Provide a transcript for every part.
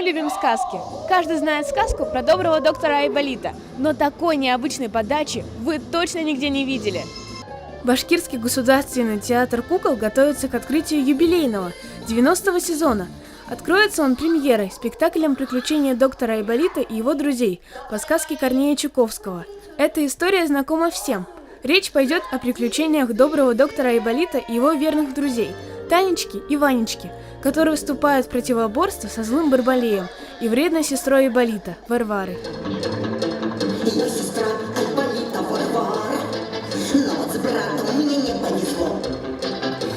любим сказки. Каждый знает сказку про доброго доктора Айболита, но такой необычной подачи вы точно нигде не видели. Башкирский государственный театр кукол готовится к открытию юбилейного 90-го сезона. Откроется он премьерой, спектаклем «Приключения доктора Айболита и его друзей» по сказке Корнея Чуковского. Эта история знакома всем. Речь пойдет о приключениях доброго доктора Айболита и его верных друзей Танечки и Ванечки, которые вступают в противоборство со злым Барбалеем и вредной сестрой Айболита Варвары. Ее сестра Айболита Варвара, но вот с братом мне не понесло.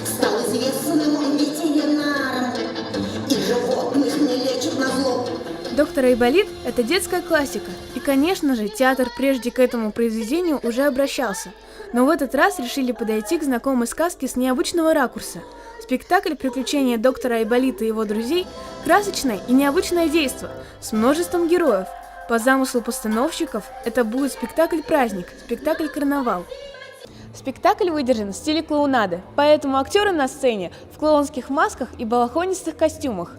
Стал известным ветеринаром и животных не лечит назло. Доктор Айболит – это детская классика, и, конечно же, театр прежде к этому произведению уже обращался, но в этот раз решили подойти к знакомой сказке с необычного ракурса. Спектакль «Приключения доктора Айболита и его друзей» – красочное и необычное действо с множеством героев. По замыслу постановщиков это будет спектакль-праздник, спектакль-карнавал. Спектакль выдержан в стиле клоунады, поэтому актеры на сцене в клоунских масках и балахонистых костюмах.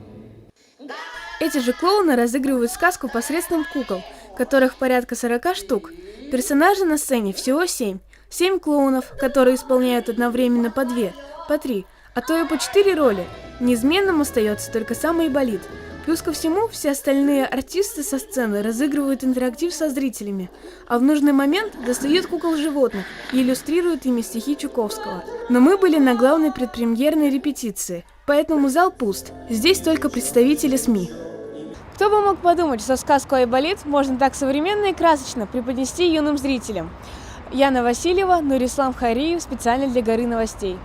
Эти же клоуны разыгрывают сказку посредством кукол, которых порядка 40 штук. Персонажей на сцене всего 7. 7 клоунов, которые исполняют одновременно по 2, по 3, а то и по 4 роли. Неизменным остается только сам Айболит. Плюс ко всему, все остальные артисты со сцены разыгрывают интерактив со зрителями, а в нужный момент достают кукол животных и иллюстрируют ими стихи Чуковского. Но мы были на главной предпремьерной репетиции, поэтому зал пуст, здесь только представители СМИ. Кто бы мог подумать, что сказку «Айболит» можно так современно и красочно преподнести юным зрителям. Яна Васильева, Нурислам Хариев, специально для «Горы новостей».